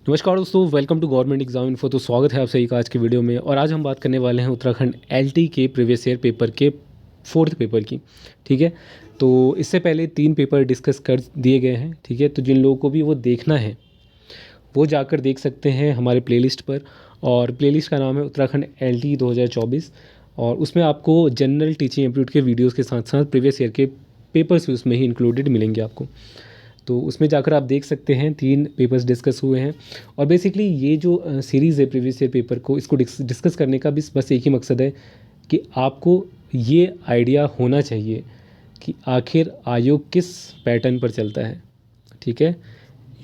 नमस्कार दोस्तों, welcome to government exam info. तो स्वागत है आप सभी का आज के वीडियो में। और आज हम बात करने वाले हैं उत्तराखंड एलटी के प्रीवियस ईयर पेपर के फोर्थ पेपर की। ठीक है, तो इससे पहले 3 पेपर डिस्कस कर दिए गए हैं। ठीक है, तो जिन लोगों को भी वो देखना है वो जाकर देख सकते हैं हमारे प्लेलिस्ट पर। और प्लेलिस्ट का नाम है उत्तराखंड एलटी 2024। और उसमें आपको जनरल टीचिंग एप्टीट्यूड के वीडियोज़ के साथ साथ प्रीवियस ईयर के पेपर्स भी उसमें ही इंक्लूडेड मिलेंगे आपको। तो उसमें जाकर आप देख सकते हैं 3 पेपर्स डिस्कस हुए हैं। और बेसिकली ये जो सीरीज़ है प्रीवियस ईयर पेपर को इसको डिस्कस करने का भी बस एक ही मकसद है कि आपको ये आइडिया होना चाहिए कि आखिर आयोग किस पैटर्न पर चलता है। ठीक है,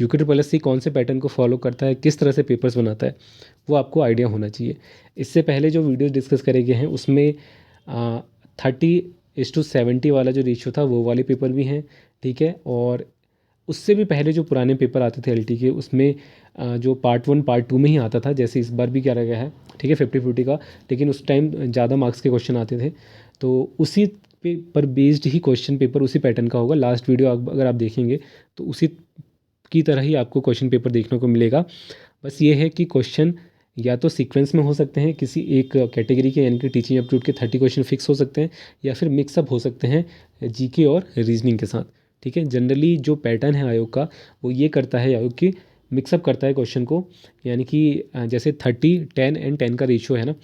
यूके कौन से पैटर्न को फॉलो करता है, किस तरह से पेपर्स बनाता है, वो आपको आइडिया होना चाहिए। इससे पहले जो वीडियोस डिस्कस करे गए हैं उसमें 30:70 वाला जो रेशियो था वो वाले पेपर भी हैं। ठीक है, और उससे भी पहले जो पुराने पेपर आते थे एलटी के उसमें जो पार्ट 1 पार्ट 2 में ही आता था, जैसे इस बार भी क्या रह गया है। ठीक है, 50-50 का, लेकिन उस टाइम ज़्यादा मार्क्स के क्वेश्चन आते थे। तो उसी पे पर बेस्ड ही क्वेश्चन पेपर उसी पैटर्न का होगा। लास्ट वीडियो अगर आप देखेंगे तो उसी की तरह ही आपको क्वेश्चन पेपर देखने को मिलेगा। बस ये है कि क्वेश्चन या तो सीक्वेंस में हो सकते हैं किसी एक कैटेगरी के, यानी कि टीचिंग एप्टीट्यूड के 30 क्वेश्चन फिक्स हो सकते हैं, या फिर मिक्सअप हो सकते हैं जीके और रीजनिंग के साथ। ठीक है, जनरली जो पैटर्न है आयोग का वो ये करता है, आयोग की मिक्सअप करता है क्वेश्चन को। यानी कि जैसे 30, 10 एंड 10 का रेशियो है ना,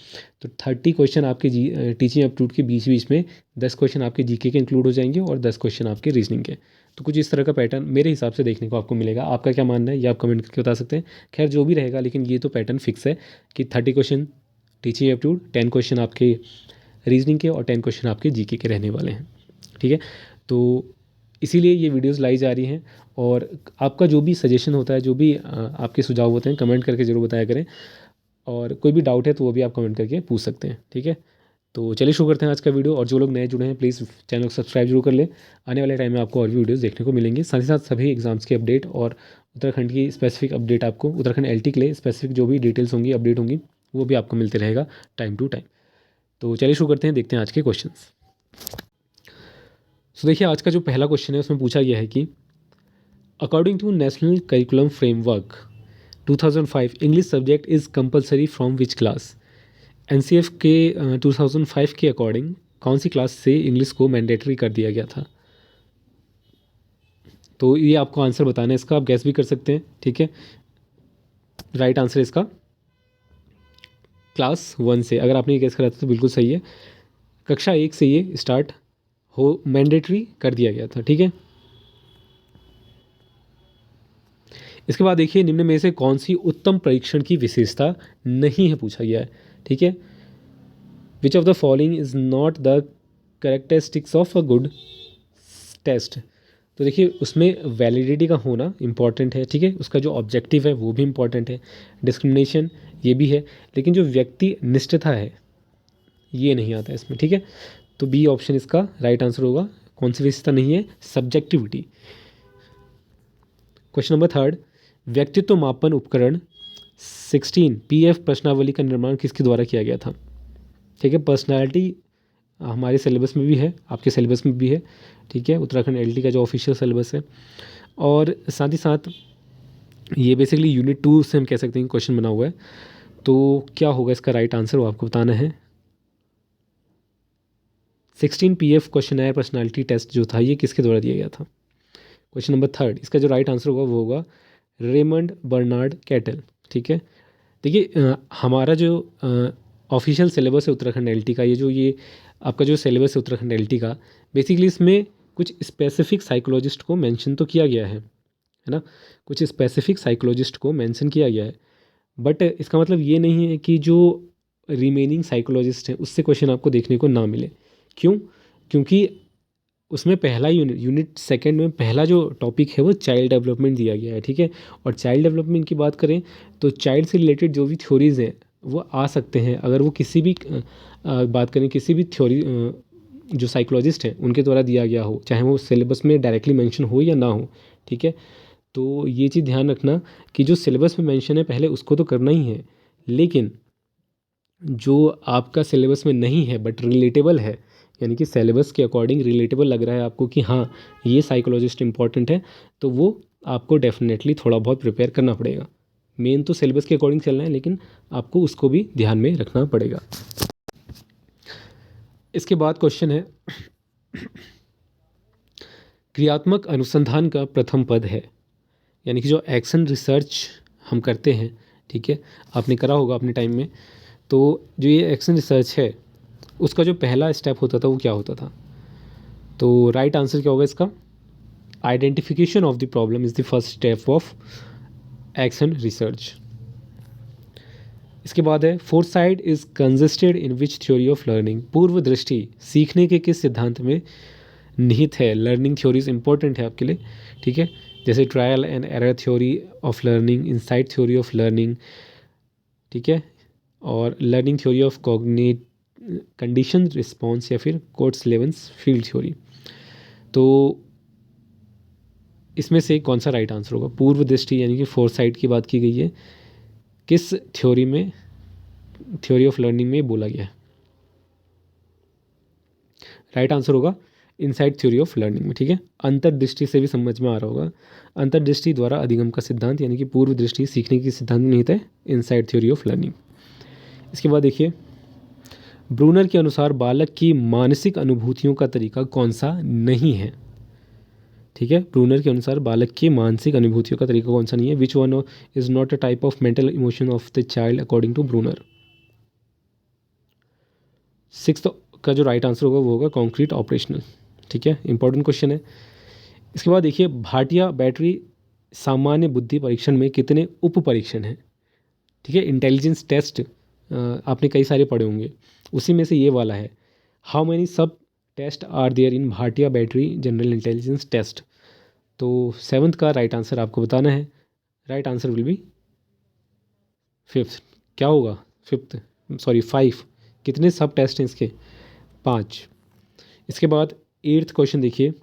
तो 30 क्वेश्चन आपके टीचिंग एप्टीट्यूड के बीच बीच में 10 क्वेश्चन आपके जीके के इंक्लूड हो जाएंगे और 10 क्वेश्चन आपके रीजनिंग के। तो कुछ इस तरह का पैटर्न मेरे हिसाब से देखने को आपको मिलेगा। आपका क्या मानना है ये आप कमेंट करके बता सकते हैं। खैर जो भी रहेगा, लेकिन ये तो पैटर्न फिक्स है कि 30 क्वेश्चन टीचिंग एप्टीट्यूड, 10 क्वेश्चन आपके रीजनिंग के और 10 क्वेश्चन आपके जीके के रहने वाले हैं। ठीक है, तो इसीलिए ये वीडियोस लाई जा रही हैं। और आपका जो भी सजेशन होता है, जो भी आपके सुझाव होते हैं, कमेंट करके ज़रूर बताया करें। और कोई भी डाउट है तो वो भी आप कमेंट करके पूछ सकते हैं। ठीक है, तो चलिए शुरू करते हैं आज का वीडियो। और जो लोग नए जुड़े हैं प्लीज़ चैनल को सब्सक्राइब जरूर कर लें। आने वाले टाइम में आपको और भी वीडियोस देखने को मिलेंगे। साथ ही साथ सभी एग्जाम्स के अपडेट और उत्तराखंड की स्पेसिफिक अपडेट, आपको उत्तराखंड एलटी के लिए स्पेसिफिक जो भी डिटेल्स होंगी, अपडेट होंगी, वो भी आपको मिलते रहेगा टाइम टू टाइम। तो चलिए शुरू करते हैं, देखते हैं आज के क्वेश्चन। सो देखिए, आज का जो पहला क्वेश्चन है उसमें पूछा गया है कि according to national curriculum framework 2005 English subject is compulsory from which class. NCF के 2005 के अकॉर्डिंग कौन सी क्लास से इंग्लिश को मैंडेटरी कर दिया गया था। तो ये आपको आंसर बताना है इसका, आप गैस भी कर सकते हैं। ठीक है, राइट आंसर इसका क्लास 1 से। अगर आपने ये गैस करा था तो बिल्कुल सही है, कक्षा 1 से ये स्टार्ट हो मैंडेटरी कर दिया गया था। ठीक है, इसके बाद देखिए, निम्न में से कौन सी उत्तम परीक्षण की विशेषता नहीं है पूछा गया है। ठीक है, which of the following is not the characteristics of a good test. तो देखिए, उसमें वैलिडिटी का होना इंपॉर्टेंट है। ठीक है, उसका जो ऑब्जेक्टिव है वो भी इंपॉर्टेंट है, डिस्क्रिमिनेशन ये भी है, लेकिन जो व्यक्ति निष्ठता है ये नहीं आता है इसमें। ठीक है, तो बी ऑप्शन इसका राइट आंसर होगा। कौन सी विशेषता नहीं है? सब्जेक्टिविटी। क्वेश्चन नंबर 3, व्यक्तित्व मापन उपकरण 16 पीएफ प्रश्नावली का निर्माण किसके द्वारा किया गया था। ठीक है, पर्सनालिटी हमारे सिलेबस में भी है, आपके सिलेबस में भी है। ठीक है, उत्तराखंड एलटी का जो ऑफिशियल सिलेबस है। और साथ ही साथ ये बेसिकली यूनिट 2 से हम कह सकते हैं क्वेश्चन बना हुआ है। तो क्या होगा इसका राइट आंसर, वो आपको बताना है। 16 पीएफ क्वेश्चन पर्सनालिटी टेस्ट जो था ये किसके द्वारा दिया गया था। क्वेश्चन नंबर 3, इसका जो राइट आंसर होगा वो होगा रेमंड बर्नार्ड कैटल। ठीक है, देखिए हमारा जो ऑफिशियल सिलेबस है उत्तराखंड एलटी का, ये आपका जो सिलेबस है उत्तराखंड एलटी का, बेसिकली इसमें कुछ स्पेसिफिक साइकोलॉजिस्ट को मेंशन तो किया गया है ना, कुछ स्पेसिफिक साइकोलॉजिस्ट को मेंशन किया गया है। बट इसका मतलब ये नहीं है कि जो रिमेनिंग साइकोलॉजिस्ट हैं उससे क्वेश्चन आपको देखने को ना मिले। क्यों? क्योंकि उसमें पहला यूनिट सेकंड में पहला जो टॉपिक है वो चाइल्ड डेवलपमेंट दिया गया है। ठीक है, और चाइल्ड डेवलपमेंट की बात करें तो चाइल्ड से रिलेटेड जो भी थ्योरीज़ हैं वो आ सकते हैं, अगर वो किसी भी बात करें किसी भी थ्योरी जो साइकोलॉजिस्ट हैं उनके द्वारा दिया गया हो, चाहे वो सिलेबस में डायरेक्टली मेंशन हो या ना हो। ठीक है, तो ये चीज़ ध्यान रखना कि जो सिलेबस में मेंशन है पहले उसको तो करना ही है, लेकिन जो आपका सिलेबस में नहीं है बट रिलेटेबल है, यानी कि सिलेबस के अकॉर्डिंग रिलेटेबल लग रहा है आपको कि हाँ ये साइकोलॉजिस्ट इंपॉर्टेंट है, तो वो आपको डेफिनेटली थोड़ा बहुत प्रिपेयर करना पड़ेगा। मेन तो सिलेबस के अकॉर्डिंग चलना है, लेकिन आपको उसको भी ध्यान में रखना पड़ेगा। इसके बाद क्वेश्चन है, क्रियात्मक अनुसंधान का प्रथम पद है, यानी कि जो एक्शन रिसर्च हम करते हैं, ठीक है, आपने करा होगा अपने टाइम में, तो जो ये एक्शन रिसर्च है उसका जो पहला स्टेप होता था वो क्या होता था? तो राइट आंसर क्या होगा इसका? Identification of the problem is the first step of action research. इसके बाद है, foresight is consisted in which theory of learning. पूर्व दृष्टि सीखने के किस सिद्धांत में निहित है? लर्निंग थ्योरीज इंपॉर्टेंट है आपके लिए, ठीक है, जैसे trial and error theory of learning, insight theory of learning, ठीक है, और learning theory of cognate condition response, या फिर कोट्स-लेवेंस फील्ड थ्योरी। तो इसमें से कौन सा राइट आंसर होगा? पूर्व दृष्टि यानी कि फोरसाइट की बात की गई है, किस थ्योरी में, थ्योरी ऑफ लर्निंग में बोला गया है? राइट आंसर होगा इनसाइट थ्योरी ऑफ लर्निंग में, ठीक है। अंतर्दृष्टि से भी समझ में आ रहा होगा, अंतर्दृष्टि द्वारा अधिगम का सिद्धांत, यानी कि पूर्व दृष्टि सीखने की सिद्धांत में निहित है इनसाइट थ्योरी ऑफ लर्निंग। इसके बाद देखिए, ब्रूनर के अनुसार बालक की मानसिक अनुभूतियों का तरीका कौन सा नहीं है? ठीक है, ब्रूनर के अनुसार बालक की मानसिक अनुभूतियों का तरीका कौन सा नहीं है? Which one is not a type of mental emotion of the child according to Bruner? Sixth का जो राइट आंसर होगा वो होगा कॉन्क्रीट ऑपरेशनल, ठीक है, इंपॉर्टेंट क्वेश्चन है। इसके बाद देखिए, भाटिया बैटरी सामान्य बुद्धि परीक्षण में कितने उप परीक्षण हैं? ठीक है, इंटेलिजेंस टेस्ट आपने कई सारे पढ़े होंगे, उसी में से ये वाला है, how many sub test are there in Bhatia battery general intelligence test? तो सेवन्थ का राइट आंसर आपको बताना है, right answer will be fifth. क्या होगा? Fifth, sorry 5। कितने सब टेस्ट हैं इसके? 5। इसके बाद एट्थ क्वेश्चन देखिए,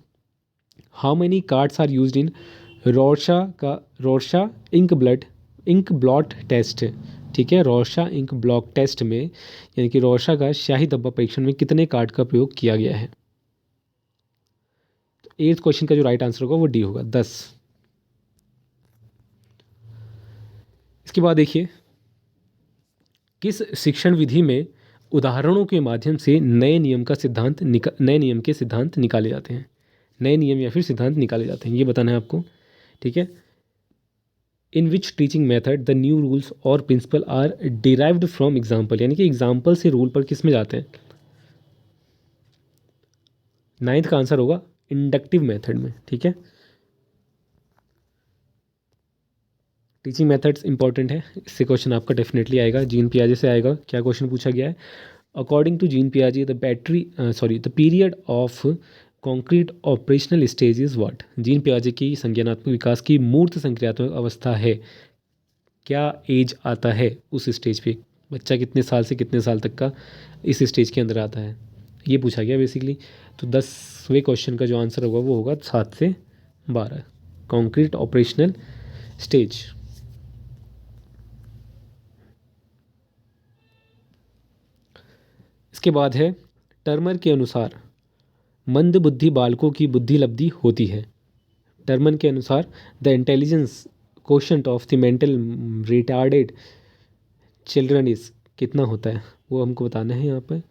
how many cards are used in Rorschach ink blot test? ठीक है, रोर्शा इंक ब्लॉक टेस्ट में, यानी कि रोर्शा का स्याही धब्बा परीक्षण में कितने कार्ड का प्रयोग किया गया है? तो एट्थ क्वेश्चन का जो राइट आंसर होगा वो डी होगा, 10। इसके बाद देखिए, किस शिक्षण विधि में उदाहरणों के माध्यम से नए नियम के सिद्धांत निकाले जाते हैं? नए नियम या फिर सिद्धांत निकाले जाते हैं, ये बताना है आपको, ठीक है। In which teaching method the new rules और principle are derived from example, यानी कि एग्जाम्पल से रूल पर किस में जाते हैं? नाइन्थ का आंसर होगा इंडक्टिव मेथड में, ठीक है। टीचिंग मेथड्स इंपॉर्टेंट है, इससे क्वेश्चन आपका डेफिनेटली आएगा, जीन पियाजे से आएगा। क्या क्वेश्चन पूछा गया है? अकॉर्डिंग टू जीन पियाजे the period of concrete operational stage is what? Jean पियाजे की संज्ञानात्मक विकास की मूर्त संक्रियात्मक अवस्था है, क्या एज आता है उस स्टेज पे? बच्चा कितने साल से कितने साल तक का इस स्टेज के अंदर आता है, ये पूछा गया बेसिकली। तो 10वें क्वेश्चन का जो आंसर होगा वो होगा 7 से 12, कॉन्क्रीट ऑपरेशनल स्टेज। इसके बाद है, टर्मर के अनुसार मंद बुद्धि बालकों की बुद्धि लब्धि होती है। टर्मन के अनुसार the intelligence quotient of the mental retarded children is कितना होता है, वो हमको बताना है यहाँ पर।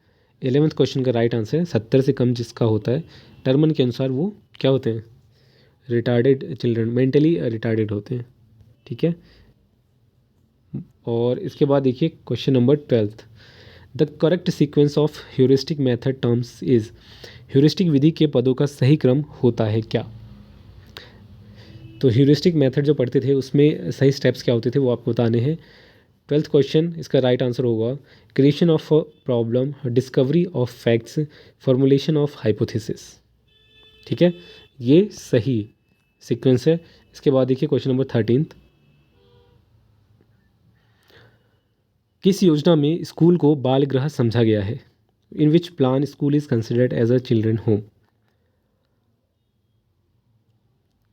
11वें क्वेश्चन का राइट आंसर है 70 से कम जिसका होता है, टर्मन के अनुसार वो क्या होते हैं? रिटार्डेड चिल्ड्रन, मेंटली रिटार्डेड होते हैं, ठीक है। और इसके बाद देखिए question number 12th, the correct sequence of heuristic method terms is? Heuristic विधि के पदों का सही क्रम होता है क्या? तो ह्यूरिस्टिक मेथड जो पढ़ते थे उसमें सही स्टेप्स क्या होते थे वो आपको बताने हैं। 12th क्वेश्चन, इसका राइट आंसर होगा creation of problem, discovery of facts, formulation of hypothesis, ठीक है, ये सही सीक्वेंस है। इसके बाद देखिए क्वेश्चन नंबर 13th, किस योजना में स्कूल को बाल गृह समझा गया है? In which plan school is considered as a children home?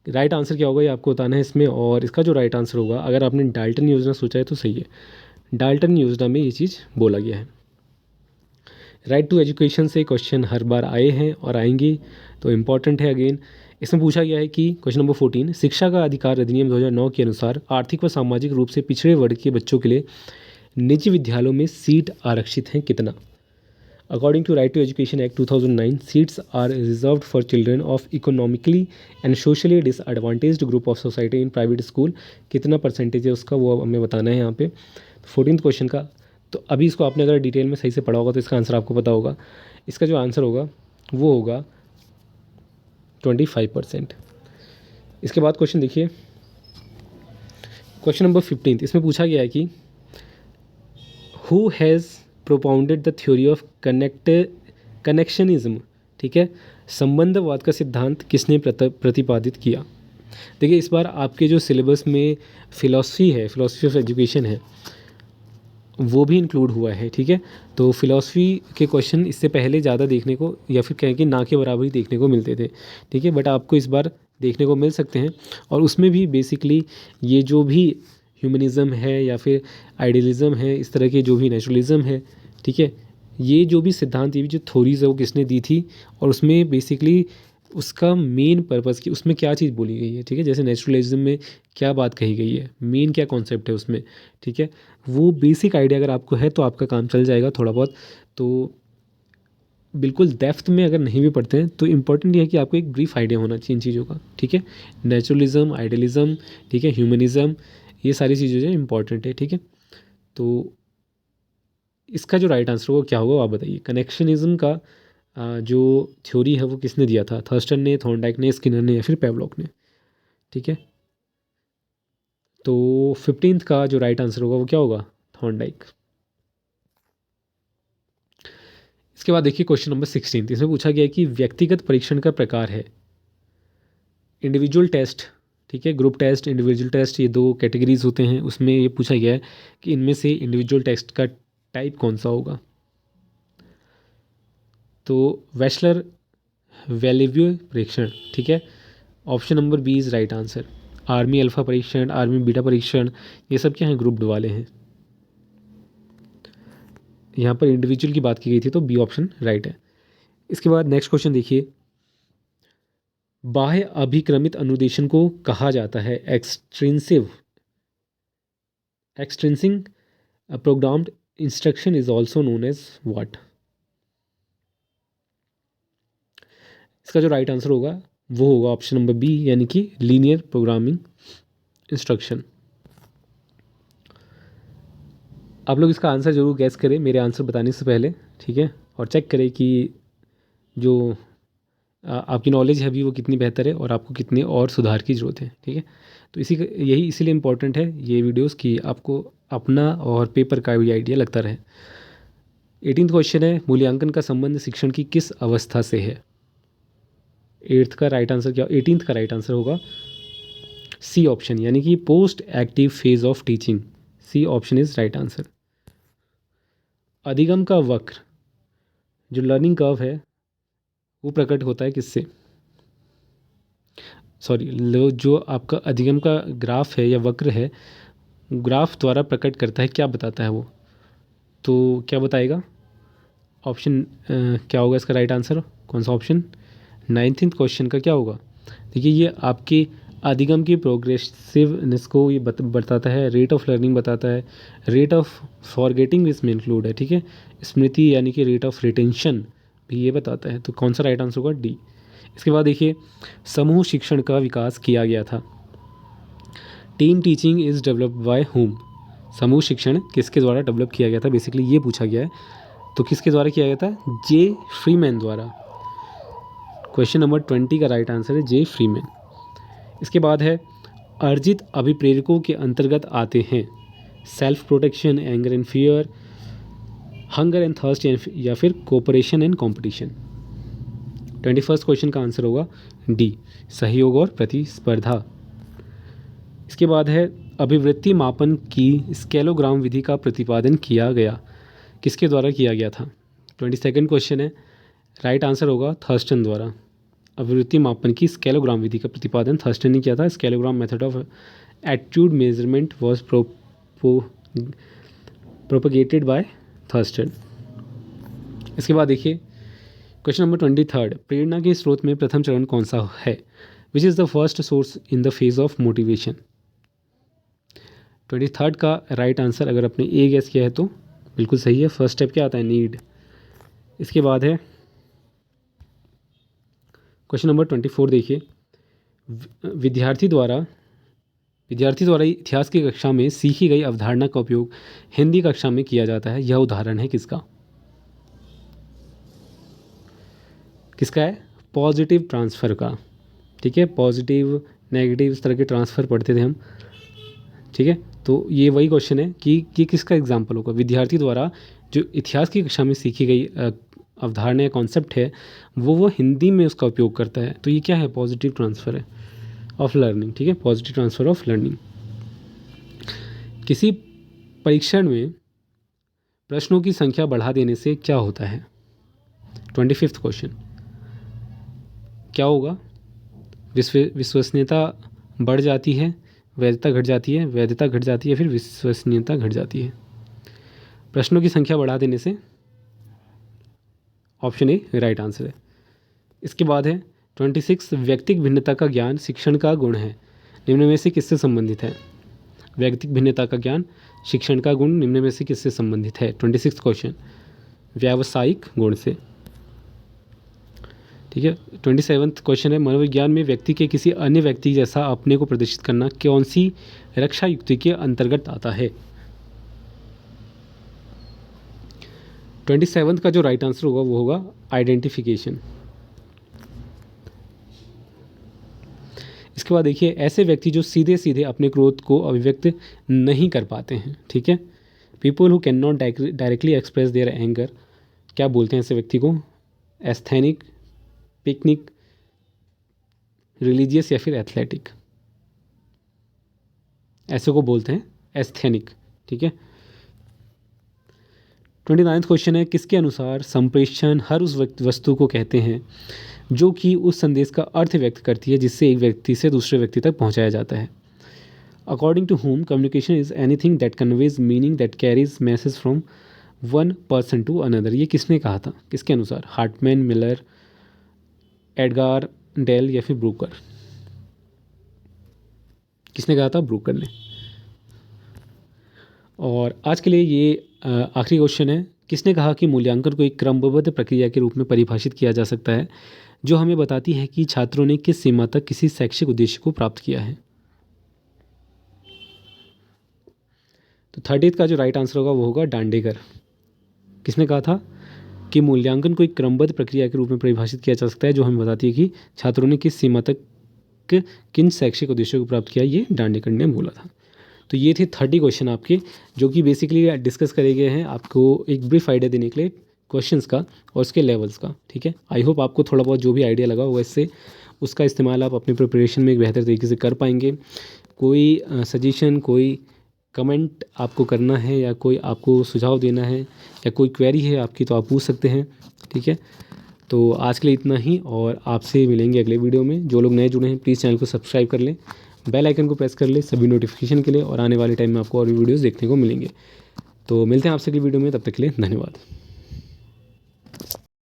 Right answer क्या होगा ये आपको बताना है इसमें, और इसका जो राइट आंसर होगा, अगर आपने डाल्टन योजना सोचा है तो सही है, डाल्टन योजना में ये चीज़ बोला गया है। राइट टू एजुकेशन से क्वेश्चन हर बार आए हैं और आएंगे, तो इम्पॉर्टेंट है अगेन। इसमें पूछा गया है कि क्वेश्चन नंबर 14, शिक्षा का अधिकार अधिनियम 2009 के अनुसार आर्थिक व सामाजिक रूप से पिछड़े वर्ग के बच्चों के लिए निजी विद्यालयों में सीट आरक्षित हैं कितना? According to right to education act 2009, seats are reserved for children of economically and socially disadvantaged group of society in private school. कितना परसेंटेज है उसका वो हमें बताना है यहाँ पे। 14th क्वेश्चन का, तो अभी इसको आपने अगर डिटेल में सही से पढ़ा होगा तो इसका आंसर आपको पता होगा। इसका जो आंसर होगा वो होगा 25%। इसके बाद क्वेश्चन देखिए, क्वेश्चन नंबर 15, इसमें पूछा गया है कि who has propounded the theory of connectionism, ठीक है, संबंधवाद का सिद्धांत किसने प्रतिपादित किया? देखिए इस बार आपके जो सिलेबस में फ़िलॉसफी है, फ़िलॉसफी ऑफ एजुकेशन है, वो भी इंक्लूड हुआ है, ठीक है। तो फ़िलॉसफी के क्वेश्चन इससे पहले ज़्यादा देखने को या फिर कहें कि ना के बराबर ही देखने को मिलते थे, ठीक है, बट आपको इस बार देखने को मिल सकते हैं। और उसमें भी बेसिकली ये जो भी ह्यूमनिज़म है या फिर आइडियलिज़म है, इस तरह के जो भी नेचुरलिज़म है, ठीक है, ये जो भी सिद्धांत, ये भी जो थ्योरीज है वो किसने दी थी और उसमें बेसिकली उसका मेन पर्पज़ कि उसमें क्या चीज़ बोली गई है, ठीक है। जैसे नेचुरलिज्म में क्या बात कही गई है, मेन क्या कॉन्सेप्ट है उसमें, ठीक है, वो बेसिक आइडिया अगर आपको है तो आपका काम चल जाएगा थोड़ा बहुत। तो बिल्कुल डेप्थ में अगर नहीं भी पढ़ते हैं तो इम्पोर्टेंट ये है कि आपको एक ब्रीफ आइडिया होना चाहिए इन चीज़ों का, ठीक है। नेचुरलिज्म, आइडियलिज्म, ठीक है, ह्यूमनिज़म, ये सारी चीज़ें जो इंपॉर्टेंट है, ठीक है। तो इसका जो राइट आंसर होगा क्या होगा आप बताइए। कनेक्शनिज्म का जो थ्योरी है वो किसने दिया था? थर्स्टन ने, थॉर्नडाइक ने, स्किनर ने या फिर पेवलॉक ने, ठीक है। तो 15th का जो राइट आंसर होगा वो क्या होगा? थॉर्नडाइक। इसके बाद देखिए क्वेश्चन नंबर 16, इसमें पूछा गया है कि व्यक्तिगत परीक्षण का प्रकार है इंडिविजुअल टेस्ट, ठीक है, ग्रुप टेस्ट, इंडिविजुअल टेस्ट, ये दो कैटेगरीज होते हैं। उसमें ये पूछा गया है कि इनमें से इंडिविजुअल टेस्ट का टाइप कौन सा होगा? तो वेशलर वैल्यू परीक्षण, ठीक है, option number B is right answer. Army alpha परीक्षण, आर्मी बीटा परीक्षण, ये सब क्या हैं? ग्रुप्ड वाले हैं। यहाँ पर इंडिविजुअल की बात की गई थी तो बी ऑप्शन राइट है। इसके बाद नेक्स्ट क्वेश्चन देखिए, बाह्य अभिक्रमित अनुदेशन को कहा जाता है extrinsic programmed instruction is also known as what? इसका जो राइट आंसर होगा वो होगा ऑप्शन नंबर बी, यानी कि लीनियर प्रोग्रामिंग इंस्ट्रक्शन। आप लोग इसका आंसर ज़रूर गैस करें मेरे आंसर बताने से पहले, ठीक है, और चेक करें कि जो आपकी नॉलेज है अभी वो कितनी बेहतर है और आपको कितने और सुधार की ज़रूरत है, ठीक है। तो यही इसीलिए इम्पोर्टेंट है ये वीडियोस कि आपको अपना और पेपर का भी आइडिया लगता रहे। 18th क्वेश्चन है, मूल्यांकन का संबंध शिक्षण की किस अवस्था से है? 8th का राइट आंसर क्या? 18th का राइट आंसर होगा सी ऑप्शन, यानी कि post active phase of teaching. C option is right answer. अधिगम का वक्र, जो लर्निंग कर्व है, वो प्रकट होता है किससे? सॉरी, जो आपका अधिगम का ग्राफ है या वक्र है, ग्राफ द्वारा प्रकट करता है, क्या बताता है वो? तो क्या बताएगा? ऑप्शन क्या होगा इसका राइट आंसर? कौन सा ऑप्शन? 19th क्वेश्चन का क्या होगा? देखिए ये आपकी अधिगम की प्रोग्रेसिवनेस को ये बताता है, रेट ऑफ लर्निंग बताता है, रेट ऑफ फॉरगेटिंग इसमें इंक्लूड है, ठीक है, स्मृति यानी कि रेट ऑफ रिटेंशन भी ये बताता है। तो कौन सा राइट आंसर होगा? डी। इसके बाद देखिए, समूह शिक्षण का विकास किया गया था। Team teaching is developed by home? समूह शिक्षण किसके द्वारा डेवलप किया गया था, बेसिकली ये पूछा गया है। तो किसके द्वारा किया गया था? जे फ्रीमैन द्वारा। क्वेश्चन नंबर 20 का राइट आंसर है जे फ्रीमैन। इसके बाद है, अर्जित अभिप्रेरकों के अंतर्गत आते हैं self protection, anger and fear, hunger and thirst, या फिर cooperation and competition. 21st question का आंसर होगा डी, सहयोग और प्रतिस्पर्धा। इसके बाद है, अभिवृत्ति मापन की स्केलोग्राम विधि का प्रतिपादन किया गया, किसके द्वारा किया गया था? 22nd क्वेश्चन है, राइट आंसर होगा थर्स्टन द्वारा। अभिवृत्ति मापन की स्केलोग्राम विधि का प्रतिपादन थर्स्टन ने किया था। Scalogram method of attitude measurement was propagated by Thurstone. इसके बाद देखिए क्वेश्चन नंबर 23, प्रेरणा के स्रोत में प्रथम चरण कौन सा है? Which is the first source in the phase of motivation. 23rd का राइट आंसर अगर आपने ए गैस किया है तो बिल्कुल सही है। फर्स्ट स्टेप क्या आता है? नीड। इसके बाद है क्वेश्चन नंबर 24, देखिए, विद्यार्थी द्वारा इतिहास की कक्षा में सीखी गई अवधारणा का उपयोग हिंदी कक्षा में किया जाता है, यह उदाहरण है किसका? किसका है? पॉजिटिव ट्रांसफ़र का। ठीक है, पॉजिटिव नेगेटिव इस तरह के ट्रांसफ़र पढ़ते थे हम। ठीक है, तो ये वही क्वेश्चन है कि किसका एग्जाम्पल होगा? विद्यार्थी द्वारा जो इतिहास की कक्षा में सीखी गई अवधारणा या कॉन्सेप्ट है वो हिंदी में उसका उपयोग करता है, तो ये क्या है? पॉजिटिव ट्रांसफ़र है ऑफ लर्निंग। ठीक है, पॉजिटिव ट्रांसफ़र ऑफ लर्निंग। किसी परीक्षण में प्रश्नों की संख्या बढ़ा देने से क्या होता है? 25th क्वेश्चन, क्या होगा? विश्वसनीयता बढ़ जाती है, वैधता घट जाती है, वैधता घट जाती है, फिर विश्वसनीयता घट जाती है। प्रश्नों की संख्या बढ़ा देने से ऑप्शन ए राइट आंसर है। इसके बाद है 26, व्यक्तिगत भिन्नता का ज्ञान शिक्षण का गुण है, निम्न में से किससे संबंधित है? व्यक्तिगत भिन्नता का ज्ञान शिक्षण का गुण निम्न में से किससे संबंधित है? 26 क्वेश्चन, व्यावसायिक गुण से। ठीक है, 27th क्वेश्चन है, मनोविज्ञान में व्यक्ति के किसी अन्य व्यक्ति जैसा अपने को प्रदर्शित करना कौन सी रक्षा युक्ति के अंतर्गत आता है? 27th का जो राइट आंसर होगा वो होगा आइडेंटिफिकेशन। इसके बाद देखिए, ऐसे व्यक्ति जो सीधे सीधे अपने क्रोध को अभिव्यक्त नहीं कर पाते हैं। ठीक है, people who can not directly express their anger, क्या बोलते हैं ऐसे व्यक्ति को? एस्थेनिक, पिकनिक, रिलीजियस या फिर एथलेटिक? ऐसे को बोलते हैं एस्थेनिक। ठीक है, 29th क्वेश्चन है, किसके अनुसार संप्रेषण हर उस वस्तु को कहते हैं जो कि उस संदेश का अर्थ व्यक्त करती है जिससे एक व्यक्ति से दूसरे व्यक्ति तक पहुंचाया जाता है? According to whom communication is anything that conveys meaning that carries message from one person to another. ये किसने कहा था? किसके अनुसार? हार्टमैन, मिलर, एडगार डेल या फिर ब्रूकर? किसने कहा था? ब्रूकर ने। और आज के लिए ये आखिरी क्वेश्चन है, किसने कहा कि मूल्यांकन को एक क्रमबद्ध प्रक्रिया के रूप में परिभाषित किया जा सकता है जो हमें बताती है कि छात्रों ने किस सीमा तक किसी शैक्षिक उद्देश्य को प्राप्त किया है? तो 30th का जो राइट आंसर होगा वो होगा डांडेकर। किसने कहा था कि मूल्यांकन को एक क्रमबद्ध प्रक्रिया के रूप में परिभाषित किया जा सकता है जो हमें बताती है कि छात्रों ने किस सीमा तक किन शैक्षिक उद्देश्यों को प्राप्त किया? ये डांडेकर ने बोला था। तो ये थे 30 क्वेश्चन आपके, जो कि बेसिकली डिस्कस करे गए हैं आपको एक ब्रीफ आइडिया देने के लिए क्वेश्चंस का और उसके लेवल्स का। ठीक है, आई होप आपको थोड़ा बहुत जो भी आइडिया लगा होगा इससे उसका इस्तेमाल आप अपनी प्रिपरेशन में एक बेहतर तरीके से कर पाएंगे। कोई सजेशन, कोई कमेंट आपको करना है या कोई आपको सुझाव देना है या कोई क्वेरी है आपकी तो आप पूछ सकते हैं। ठीक है, तो आज के लिए इतना ही और आपसे मिलेंगे अगले वीडियो में। जो लोग नए जुड़े हैं प्लीज़ चैनल को सब्सक्राइब कर लें, बेल आइकन को प्रेस कर ले सभी नोटिफिकेशन के लिए, और आने वाले टाइम में आपको और भी वीडियोस देखने को मिलेंगे। तो मिलते हैं आपसे अगली वीडियो में, तब तक के लिए धन्यवाद।